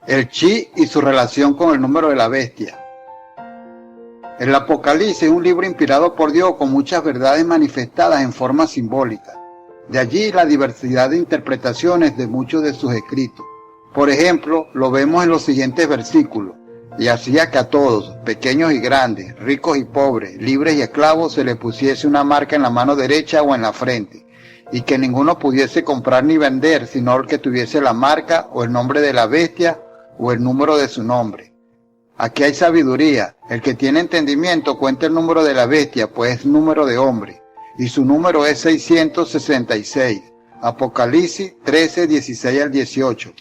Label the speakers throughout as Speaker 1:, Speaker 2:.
Speaker 1: El chi y su relación con el número de la bestia. El Apocalipsis es un libro inspirado por Dios con muchas verdades manifestadas en forma simbólica. De allí la diversidad de interpretaciones de muchos de sus escritos. Por ejemplo, lo vemos en los siguientes versículos. Y hacía que a todos, pequeños y grandes, ricos y pobres, libres y esclavos, se les pusiese una marca en la mano derecha o en la frente, y que ninguno pudiese comprar ni vender, sino el que tuviese la marca o el nombre de la bestia o el número de su nombre. Aquí hay sabiduría. El que tiene entendimiento cuenta el número de la bestia, pues es número de hombre, y su número es 666. Apocalipsis 13, 16 al 18.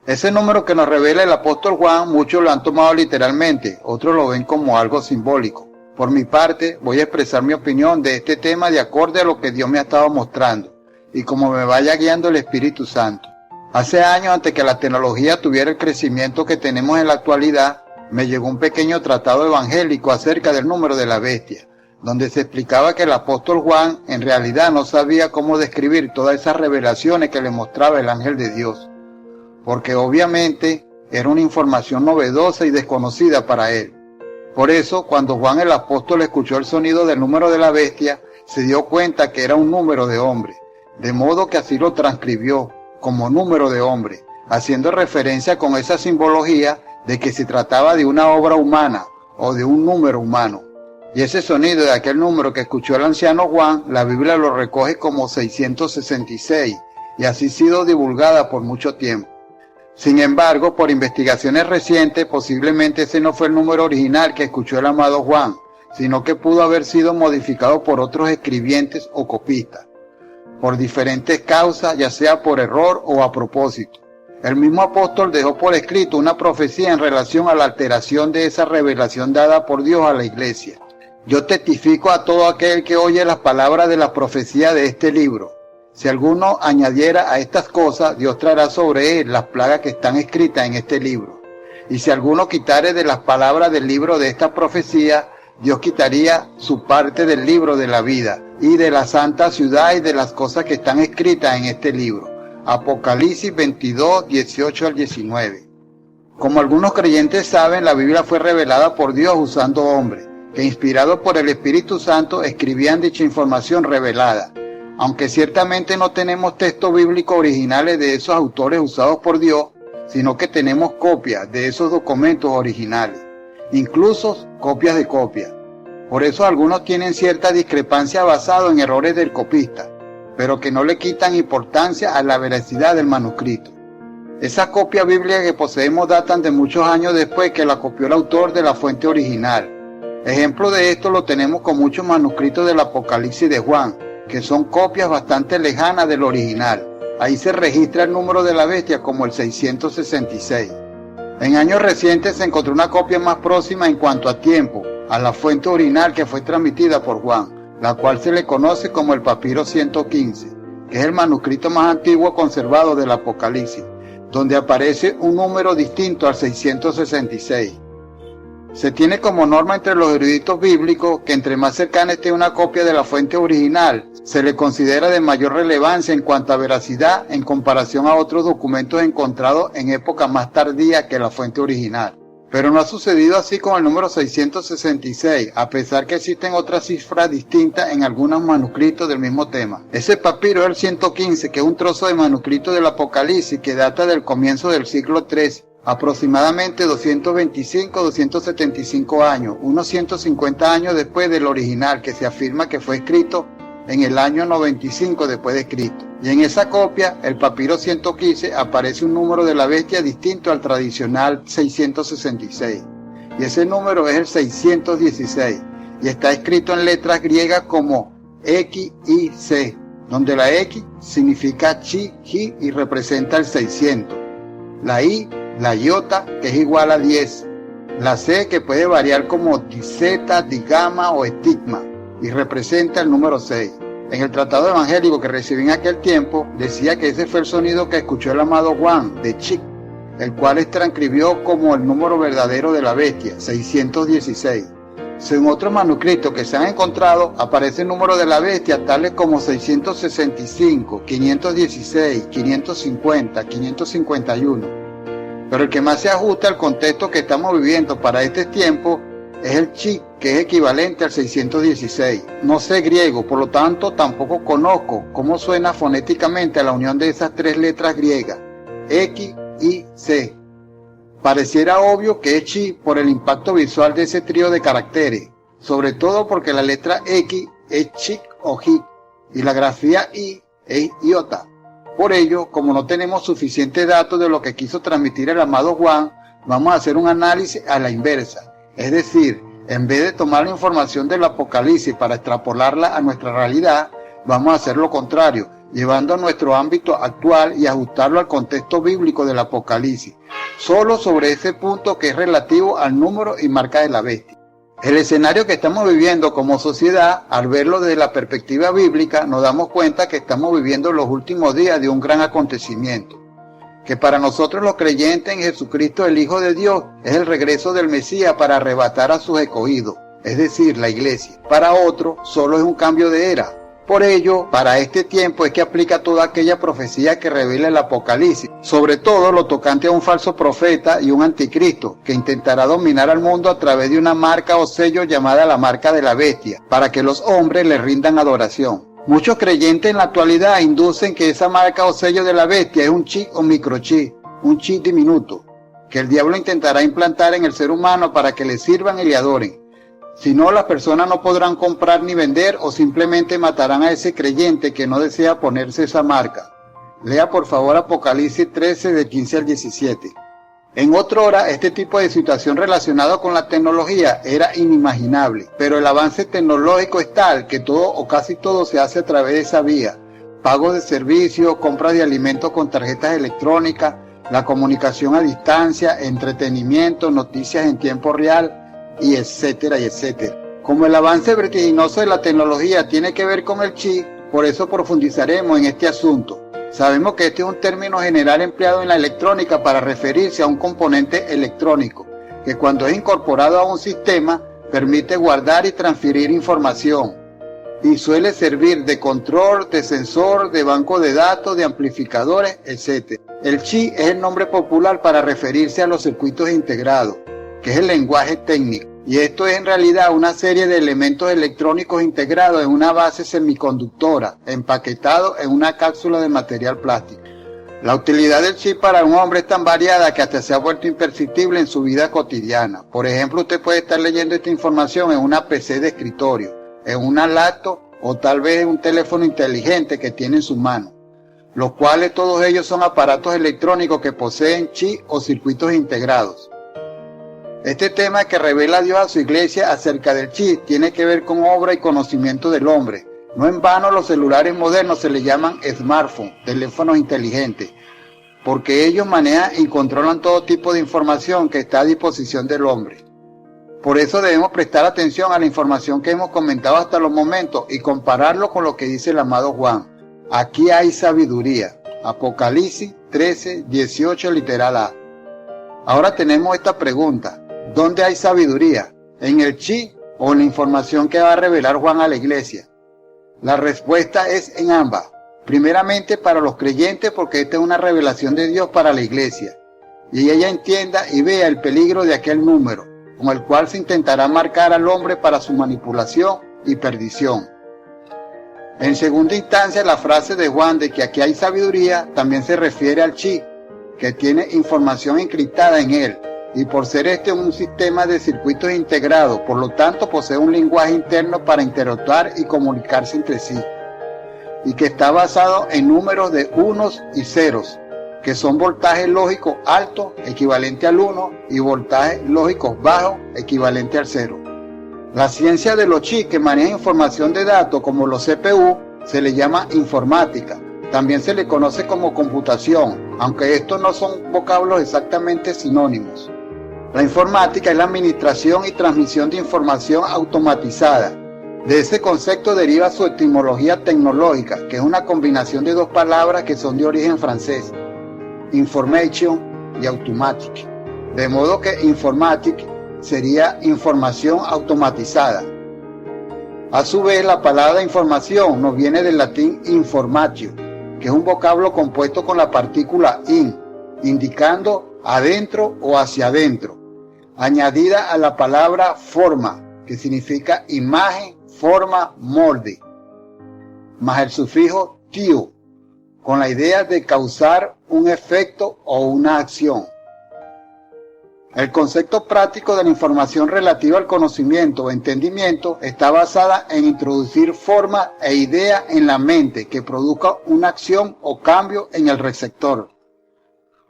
Speaker 1: Ese número que nos revela el apóstol Juan, muchos lo han tomado literalmente, otros lo ven como algo simbólico. Por mi parte, voy a expresar mi opinión de este tema de acorde a lo que Dios me ha estado mostrando, y como me vaya guiando el Espíritu Santo. Hace años, antes que la tecnología tuviera el crecimiento que tenemos en la actualidad, me llegó un pequeño tratado evangélico acerca del número de la bestia, donde se explicaba que el apóstol Juan en realidad no sabía cómo describir todas esas revelaciones que le mostraba el ángel de Dios, porque obviamente era una información novedosa y desconocida para él. Por eso, cuando Juan el apóstol escuchó el sonido del número de la bestia, se dio cuenta que era un número de hombre, de modo que así lo transcribió como número de hombre, haciendo referencia con esa simbología de que se trataba de una obra humana o de un número humano. Y ese sonido de aquel número que escuchó el anciano Juan, la Biblia lo recoge como 666, y así ha sido divulgada por mucho tiempo. Sin embargo, por investigaciones recientes, posiblemente ese no fue el número original que escuchó el amado Juan, sino que pudo haber sido modificado por otros escribientes o copistas, por diferentes causas, ya sea por error o a propósito. El mismo apóstol dejó por escrito una profecía en relación a la alteración de esa revelación dada por Dios a la iglesia. Yo testifico a todo aquel que oye las palabras de la profecía de este libro. Si alguno añadiera a estas cosas, Dios traerá sobre él las plagas que están escritas en este libro. Y si alguno quitare de las palabras del libro de esta profecía, Dios quitaría su parte del libro de la vida, y de la santa ciudad y de las cosas que están escritas en este libro. Apocalipsis 22, 18 al 19. Como algunos creyentes saben, la Biblia fue revelada por Dios usando hombres, que inspirados por el Espíritu Santo escribían dicha información revelada. Aunque ciertamente no tenemos textos bíblicos originales de esos autores usados por Dios, sino que tenemos copias de esos documentos originales, incluso copias de copias. Por eso algunos tienen cierta discrepancia basada en errores del copista, pero que no le quitan importancia a la veracidad del manuscrito. Esas copias bíblicas que poseemos datan de muchos años después que la copió el autor de la fuente original. Ejemplo de esto lo tenemos con muchos manuscritos del Apocalipsis de Juan, que son copias bastante lejanas del original. Ahí se registra el número de la bestia como el 666. En años recientes se encontró una copia más próxima en cuanto a tiempo a la fuente original que fue transmitida por Juan, la cual se le conoce como el papiro 115, que es el manuscrito más antiguo conservado del Apocalipsis, donde aparece un número distinto al 666. Se tiene como norma entre los eruditos bíblicos que entre más cercana esté una copia de la fuente original, se le considera de mayor relevancia en cuanto a veracidad en comparación a otros documentos encontrados en época más tardía que la fuente original. Pero no ha sucedido así con el número 666, a pesar que existen otras cifras distintas en algunos manuscritos del mismo tema. Ese papiro es el 115, que es un trozo de manuscrito del Apocalipsis que data del comienzo del siglo III. Aproximadamente 225-275 años, unos 150 años después del original, que se afirma que fue escrito en el año 95 después de Cristo. Y en esa copia, el papiro 115, aparece un número de la bestia distinto al tradicional 666. Y ese número es el 616, y está escrito en letras griegas como X, Y, C, donde la X significa chi, ji y representa el 600. La I, la iota, que es igual a 10, la C, que puede variar como diseta, digama o estigma, y representa el número 6. En el tratado evangélico que recibí en aquel tiempo, decía que ese fue el sonido que escuchó el amado Juan de Chic, el cual transcribió como el número verdadero de la bestia, 616. Según otros manuscritos que se han encontrado, aparece el número de la bestia tales como 665, 516, 550, 551. pero el que más se ajusta al contexto que estamos viviendo para este tiempo es el chi, que es equivalente al 616. No sé griego, por lo tanto tampoco conozco cómo suena fonéticamente a la unión de esas tres letras griegas, X, Y, C. Pareciera obvio que es chi por el impacto visual de ese trío de caracteres, sobre todo porque la letra X es chic o hit y la grafía I es iota. Por ello, como no tenemos suficientes datos de lo que quiso transmitir el amado Juan, vamos a hacer un análisis a la inversa. Es decir, en vez de tomar la información del Apocalipsis para extrapolarla a nuestra realidad, vamos a hacer lo contrario, llevando nuestro ámbito actual y ajustarlo al contexto bíblico del Apocalipsis, solo sobre ese punto que es relativo al número y marca de la bestia. El escenario que estamos viviendo como sociedad, al verlo desde la perspectiva bíblica, nos damos cuenta que estamos viviendo los últimos días de un gran acontecimiento, que para nosotros los creyentes en Jesucristo, el Hijo de Dios, es el regreso del Mesías para arrebatar a sus escogidos, es decir, la iglesia. Para otro, solo es un cambio de era. Por ello, para este tiempo es que aplica toda aquella profecía que revela el Apocalipsis, sobre todo lo tocante a un falso profeta y un anticristo, que intentará dominar al mundo a través de una marca o sello llamada la marca de la bestia, para que los hombres le rindan adoración. Muchos creyentes en la actualidad inducen que esa marca o sello de la bestia es un chi o microchip, un chi diminuto, que el diablo intentará implantar en el ser humano para que le sirvan y le adoren. Si no, las personas no podrán comprar ni vender o simplemente matarán a ese creyente que no desea ponerse esa marca. Lea por favor Apocalipsis 13 de 15 al 17. En otra hora, este tipo de situación relacionada con la tecnología era inimaginable, pero el avance tecnológico es tal que todo o casi todo se hace a través de esa vía. Pagos de servicios, compras de alimentos con tarjetas electrónicas, la comunicación a distancia, entretenimiento, noticias en tiempo real, y etcétera, y etcétera. Como el avance vertiginoso de la tecnología tiene que ver con el chi, por eso profundizaremos en este asunto. Sabemos que este es un término general empleado en la electrónica para referirse a un componente electrónico, que cuando es incorporado a un sistema, permite guardar y transferir información, y suele servir de control, de sensor, de banco de datos, de amplificadores, etc. El chi es el nombre popular para referirse a los circuitos integrados, que es el lenguaje técnico, y esto es en realidad una serie de elementos electrónicos integrados en una base semiconductora, empaquetados en una cápsula de material plástico. La utilidad del chip para un hombre es tan variada que hasta se ha vuelto imperceptible en su vida cotidiana. Por ejemplo, usted puede estar leyendo esta información en una PC de escritorio, en una laptop o tal vez en un teléfono inteligente que tiene en su mano, los cuales todos ellos son aparatos electrónicos que poseen chip o circuitos integrados. Este tema que revela Dios a su iglesia acerca del chi tiene que ver con obra y conocimiento del hombre. No en vano los celulares modernos se le llaman smartphones, teléfonos inteligentes, porque ellos manejan y controlan todo tipo de información que está a disposición del hombre. Por eso debemos prestar atención a la información que hemos comentado hasta los momentos y compararlo con lo que dice el amado Juan. Aquí hay sabiduría. Apocalipsis 13, 18, literal A. Ahora tenemos esta pregunta. ¿Dónde hay sabiduría? ¿En el chi o en la información que va a revelar Juan a la iglesia? La respuesta es en ambas. Primeramente para los creyentes, porque esta es una revelación de Dios para la iglesia, y ella entienda y vea el peligro de aquel número, con el cual se intentará marcar al hombre para su manipulación y perdición. En segunda instancia, la frase de Juan de que aquí hay sabiduría también se refiere al chi, que tiene información encriptada en él, y por ser este un sistema de circuitos integrados, por lo tanto posee un lenguaje interno para interactuar y comunicarse entre sí, y que está basado en números de unos y ceros, que son voltajes lógicos altos, equivalente al 1, y voltajes lógicos bajos, equivalente al 0. La ciencia de los chips que maneja información de datos, como los CPU, se le llama informática. También se le conoce como computación, aunque estos no son vocablos exactamente sinónimos. La informática es la administración y transmisión de información automatizada. De ese concepto deriva su etimología tecnológica, que es una combinación de dos palabras que son de origen francés, information y automatic. De modo que informatic sería información automatizada. A su vez, la palabra información nos viene del latín informatio, que es un vocablo compuesto con la partícula in, indicando adentro o hacia adentro, añadida a la palabra forma, que significa imagen, forma, molde, más el sufijo tio, con la idea de causar un efecto o una acción. El concepto práctico de la información relativa al conocimiento o entendimiento está basada en introducir forma e idea en la mente que produzca una acción o cambio en el receptor.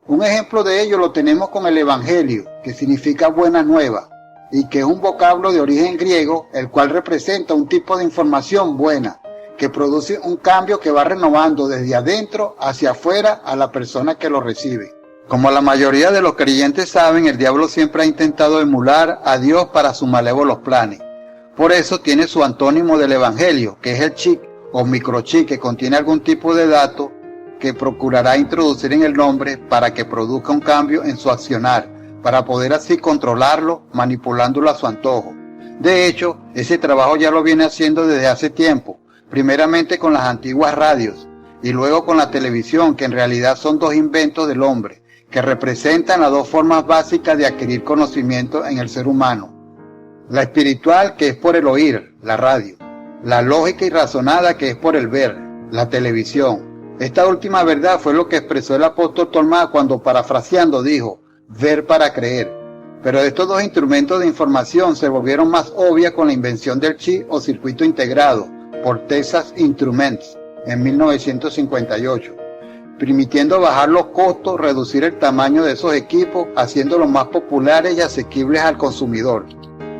Speaker 1: Un ejemplo de ello lo tenemos con el Evangelio, que significa buena nueva, y que es un vocablo de origen griego, el cual representa un tipo de información buena, que produce un cambio que va renovando desde adentro hacia afuera a la persona que lo recibe. Como la mayoría de los creyentes saben, el diablo siempre ha intentado emular a Dios para sus malévolos planes. Por eso tiene su antónimo del Evangelio, que es el chip o microchip, que contiene algún tipo de dato que procurará introducir en el nombre para que produzca un cambio en su accionar, para poder así controlarlo, manipulándolo a su antojo. De hecho, ese trabajo ya lo viene haciendo desde hace tiempo, primeramente con las antiguas radios y luego con la televisión, que en realidad son dos inventos del hombre, que representan las dos formas básicas de adquirir conocimiento en el ser humano. La espiritual, que es por el oír, la radio. La lógica y razonada, que es por el ver, la televisión. Esta última verdad fue lo que expresó el apóstol Tomás cuando, parafraseando, dijo, ver para creer. Pero estos dos instrumentos de información se volvieron más obvias con la invención del chip o circuito integrado por Texas Instruments en 1958. Permitiendo bajar los costos, reducir el tamaño de esos equipos, haciéndolos más populares y asequibles al consumidor,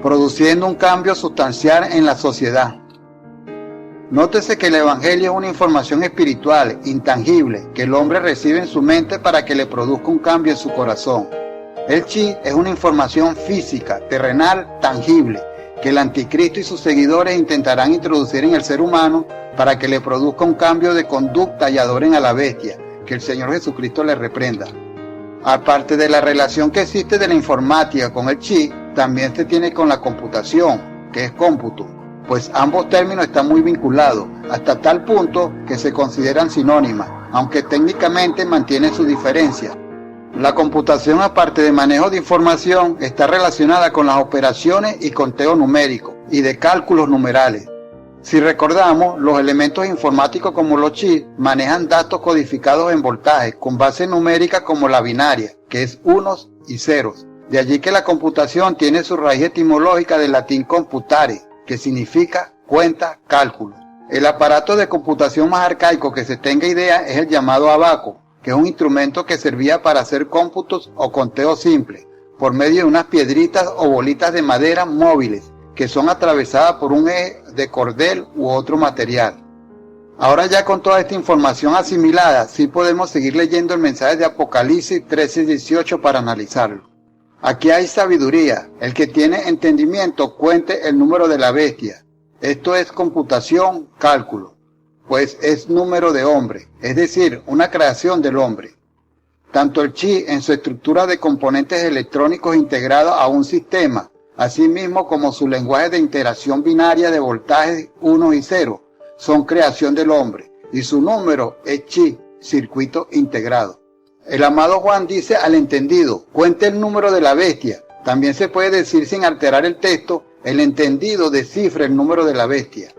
Speaker 1: produciendo un cambio sustancial en la sociedad. Nótese que el Evangelio es una información espiritual, intangible, que el hombre recibe en su mente para que le produzca un cambio en su corazón. El chi es una información física, terrenal, tangible, que el anticristo y sus seguidores intentarán introducir en el ser humano para que le produzca un cambio de conducta y adoren a la bestia, que el Señor Jesucristo le reprenda. Aparte de la relación que existe de la informática con el chi, también se tiene con la computación, que es cómputo, pues ambos términos están muy vinculados, hasta tal punto que se consideran sinónimas, aunque técnicamente mantienen su diferencia. La computación, aparte de manejo de información, está relacionada con las operaciones y conteo numérico y de cálculos numerales. Si recordamos, los elementos informáticos como los chips manejan datos codificados en voltajes con base numérica como la binaria, que es unos y ceros. De allí que la computación tiene su raíz etimológica del latín computare, que significa cuenta, cálculo. El aparato de computación más arcaico que se tenga idea es el llamado abaco, que es un instrumento que servía para hacer cómputos o conteos simples, por medio de unas piedritas o bolitas de madera móviles, que son atravesadas por un eje de cordel u otro material. Ahora ya con toda esta información asimilada, sí podemos seguir leyendo el mensaje de Apocalipsis 13:18 para analizarlo. Aquí hay sabiduría. El que tiene entendimiento cuente el número de la bestia. Esto es computación, cálculo, pues es número de hombre, es decir, una creación del hombre. Tanto el chi en su estructura de componentes electrónicos integrados a un sistema, así mismo como su lenguaje de interacción binaria de voltajes 1 y 0, son creación del hombre, y su número es chi, circuito integrado. El amado Juan dice al entendido, cuente el número de la bestia. También se puede decir sin alterar el texto, el entendido descifra el número de la bestia.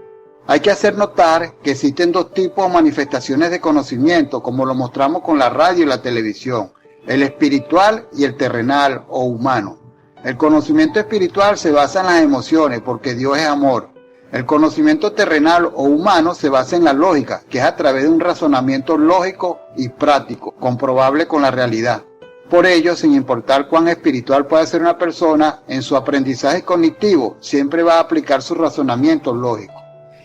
Speaker 1: Hay que hacer notar que existen dos tipos o manifestaciones de conocimiento, como lo mostramos con la radio y la televisión, el espiritual y el terrenal o humano. El conocimiento espiritual se basa en las emociones, porque Dios es amor. El conocimiento terrenal o humano se basa en la lógica, que es a través de un razonamiento lógico y práctico, comprobable con la realidad. Por ello, sin importar cuán espiritual pueda ser una persona, en su aprendizaje cognitivo siempre va a aplicar su razonamiento lógico.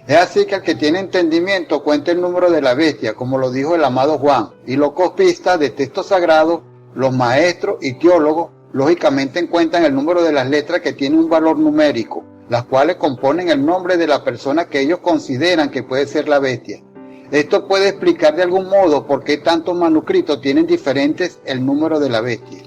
Speaker 1: Es así que el que tiene entendimiento cuenta el número de la bestia, como lo dijo el amado Juan, y los copistas de textos sagrados, los maestros y teólogos, lógicamente encuentran el número de las letras que tiene un valor numérico, las cuales componen el nombre de la persona que ellos consideran que puede ser la bestia. Esto puede explicar de algún modo por qué tantos manuscritos tienen diferentes el número de la bestia.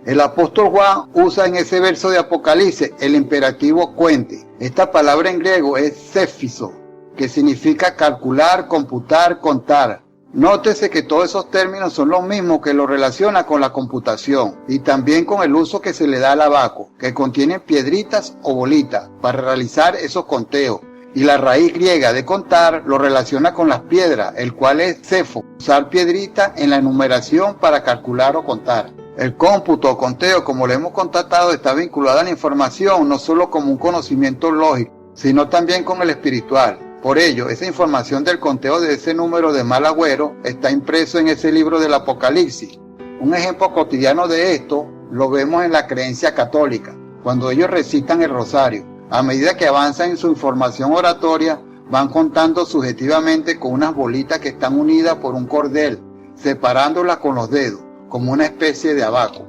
Speaker 1: El apóstol Juan usa en ese verso de Apocalipsis el imperativo cuente. Esta palabra en griego es séfiso, que significa calcular, computar, contar, Nótese que todos esos términos son los mismos que lo relaciona con la computación y también con el uso que se le da al abaco, que contiene piedritas o bolitas para realizar esos conteos. Y la raíz griega de contar lo relaciona con las piedras, el cual es cefo, usar piedritas en la enumeración para calcular o contar. El cómputo o conteo, como lo hemos constatado, está vinculado a la información no solo como un conocimiento lógico, sino también con el espiritual. Por ello, esa información del conteo de ese número de mal agüero está impreso en ese libro del Apocalipsis. Un ejemplo cotidiano de esto lo vemos en la creencia católica, cuando ellos recitan el rosario. A medida que avanzan en su información oratoria, van contando subjetivamente con unas bolitas que están unidas por un cordel, separándolas con los dedos, como una especie de abaco.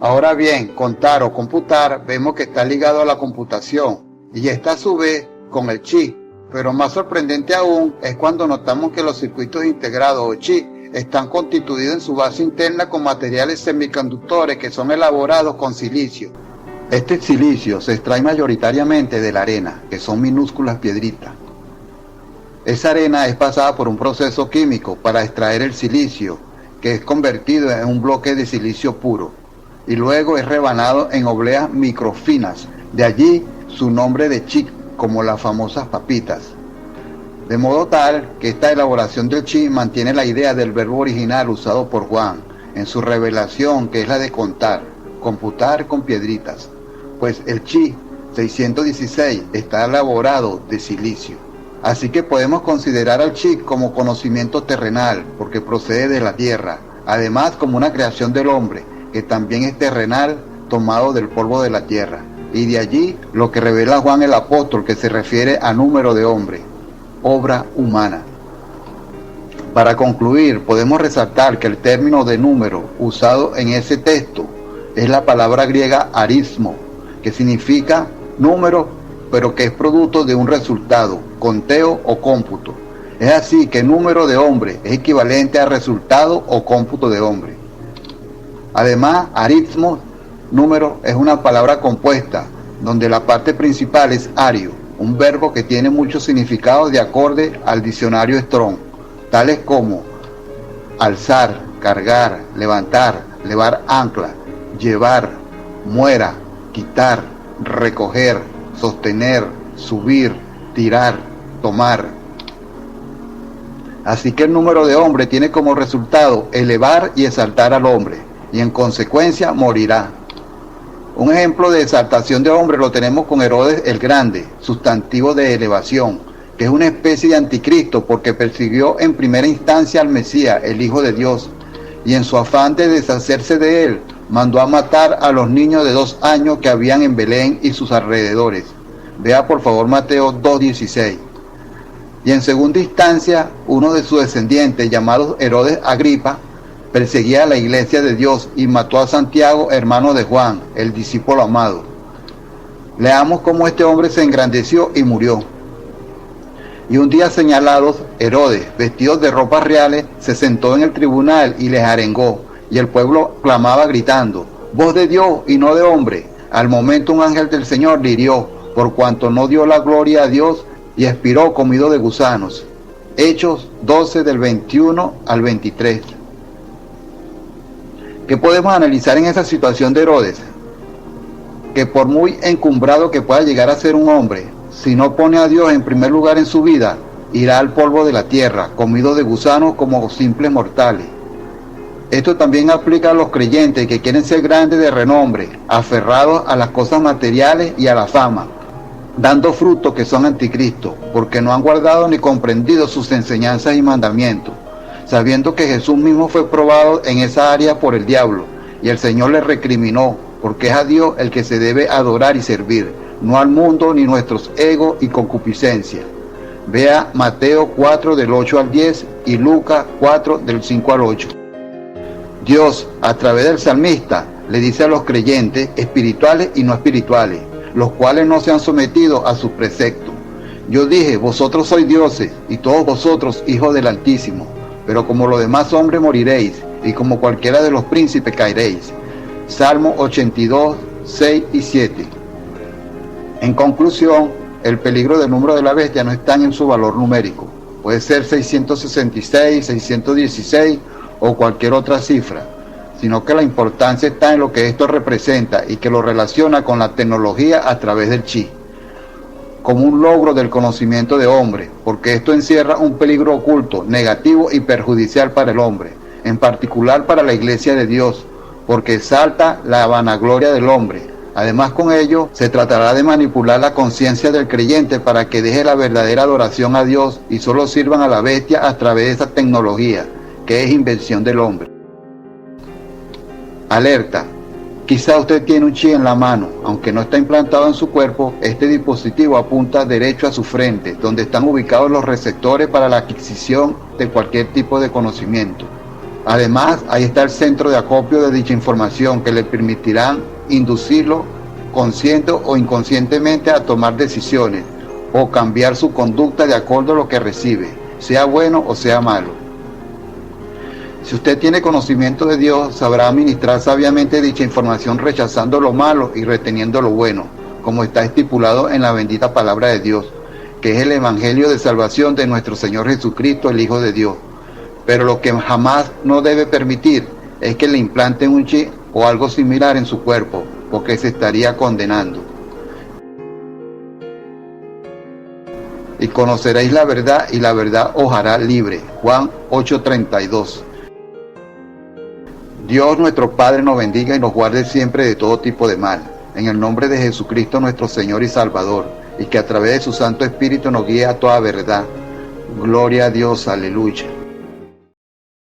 Speaker 1: Ahora bien, contar o computar vemos que está ligado a la computación, y esta a su vez con el chip. Pero más sorprendente aún es cuando notamos que los circuitos integrados o chip están constituidos en su base interna con materiales semiconductores que son elaborados con silicio. Este silicio se extrae mayoritariamente de la arena, que son minúsculas piedritas. Esa arena es pasada por un proceso químico para extraer el silicio, que es convertido en un bloque de silicio puro, y luego es rebanado en obleas microfinas, de allí su nombre de chip, como las famosas papitas. De modo tal que esta elaboración del chi mantiene la idea del verbo original usado por Juan en su revelación, que es la de contar, computar con piedritas, pues el chi 616 está elaborado de silicio. Así que podemos considerar al chi como conocimiento terrenal, porque procede de la tierra, además como una creación del hombre, que también es terrenal, tomado del polvo de la tierra. Y de allí lo que revela Juan el apóstol, que se refiere a número de hombre, obra humana. Para concluir, podemos resaltar que el término de número usado en ese texto es la palabra griega arismo, que significa número, pero que es producto de un resultado, conteo o cómputo. Es así que número de hombre es equivalente a resultado o cómputo de hombre. Además, arismo, número, es una palabra compuesta, donde la parte principal es ario, un verbo que tiene muchos significados de acorde al diccionario Strong, tales como alzar, cargar, levantar, levar ancla, llevar, muera, quitar, recoger, sostener, subir, tirar, tomar. Así que el número de hombre tiene como resultado elevar y exaltar al hombre, y en consecuencia morirá. Un ejemplo de exaltación de hombre lo tenemos con Herodes el Grande, sustantivo de elevación, que es una especie de anticristo porque persiguió en primera instancia al Mesías, el Hijo de Dios, y en su afán de deshacerse de él, mandó a matar a los niños de 2 años que habían en Belén y sus alrededores. Vea por favor Mateo 2:16. Y en segunda instancia, uno de sus descendientes, llamado Herodes Agripa, perseguía a la iglesia de Dios y mató a Santiago, hermano de Juan, el discípulo amado. Leamos cómo este hombre se engrandeció y murió. Y un día señalado, Herodes, vestido de ropas reales, se sentó en el tribunal y les arengó, y el pueblo clamaba gritando: voz de Dios y no de hombre. Al momento un ángel del Señor le hirió, por cuanto no dio la gloria a Dios, y expiró comido de gusanos. Hechos 12 del 21 al 23. ¿Qué podemos analizar en esa situación de Herodes? Que por muy encumbrado que pueda llegar a ser un hombre, si no pone a Dios en primer lugar en su vida, irá al polvo de la tierra, comido de gusanos como simples mortales. Esto también aplica a los creyentes que quieren ser grandes de renombre, aferrados a las cosas materiales y a la fama, dando frutos que son anticristo, porque no han guardado ni comprendido sus enseñanzas y mandamientos, sabiendo que Jesús mismo fue probado en esa área por el diablo, y el Señor le recriminó, porque es a Dios el que se debe adorar y servir, no al mundo ni nuestros egos y concupiscencia. Vea Mateo 4 del 8 al 10 y Lucas 4 del 5 al 8. Dios, a través del salmista, le dice a los creyentes espirituales y no espirituales, los cuales no se han sometido a sus preceptos: yo dije, vosotros sois dioses, y todos vosotros hijos del Altísimo, pero como los demás hombres moriréis, y como cualquiera de los príncipes caeréis. Salmo 82, 6 y 7. En conclusión, el peligro del número de la bestia no está en su valor numérico, Puede ser 666, 616 o cualquier otra cifra, sino que la importancia está en lo que esto representa y que lo relaciona con la tecnología a través del chi, como un logro del conocimiento de hombre, porque esto encierra un peligro oculto, negativo y perjudicial para el hombre, en particular para la Iglesia de Dios, porque exalta la vanagloria del hombre. Además, con ello se tratará de manipular la conciencia del creyente para que deje la verdadera adoración a Dios y solo sirvan a la bestia a través de esa tecnología, que es invención del hombre. Alerta. Quizá usted tiene un chi en la mano, aunque no está implantado en su cuerpo. Este dispositivo apunta derecho a su frente, donde están ubicados los receptores para la adquisición de cualquier tipo de conocimiento. Además, ahí está el centro de acopio de dicha información que le permitirán inducirlo consciente o inconscientemente a tomar decisiones o cambiar su conducta de acuerdo a lo que recibe, sea bueno o sea malo. Si usted tiene conocimiento de Dios, sabrá administrar sabiamente dicha información, rechazando lo malo y reteniendo lo bueno, como está estipulado en la bendita palabra de Dios, que es el evangelio de salvación de nuestro Señor Jesucristo, el Hijo de Dios. Pero lo que jamás no debe permitir es que le implanten un chi o algo similar en su cuerpo, porque se estaría condenando. Y conoceréis la verdad, y la verdad os hará libre. Juan 8:32. Dios nuestro Padre nos bendiga y nos guarde siempre de todo tipo de mal, en el nombre de Jesucristo nuestro Señor y Salvador, y que a través de su Santo Espíritu nos guíe a toda verdad. Gloria a Dios, aleluya.